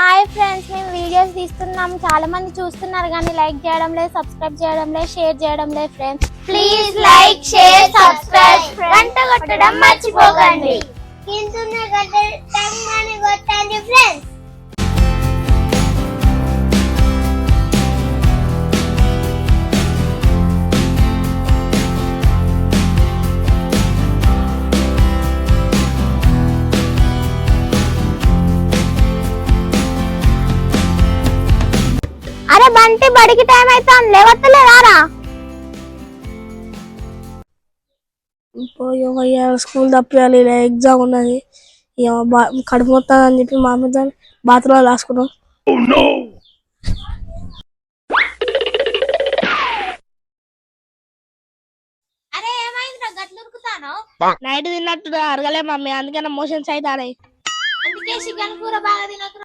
Hi friends, మేము videos తీస్తున్నాం. చాలా మంది చూస్తున్నారు కానీ లైక్ చేయడం లేదు, సబ్స్క్రైబ్ చేయడం లేదు, షేర్ చేయడం లేదు. Friends please like, share, subscribe, గంట కొట్టడం మర్చిపోకండి. కిందున్న గంట టంగని కొట్టండి ఫ్రెండ్స్. అరే బంటి, బడికి టైం అవుతాను, లేవత్తలేదారా? స్కూల్ తప్పియాలి, ఇలా ఎగ్జామ్ ఉన్నది. కడుపు మొత్తం అని చెప్పి మా మీద బాత్రూమ్ రాసుకున్నాం. అరే ఏమైందిరా గట్లు ఉరుకుతానో? నైట్ తిన్నట్టు అరగలే మమ్మీ, అందుకనే మోషన్స్ అయితే అందుకే చికెన్ కూర బాగా తినకు.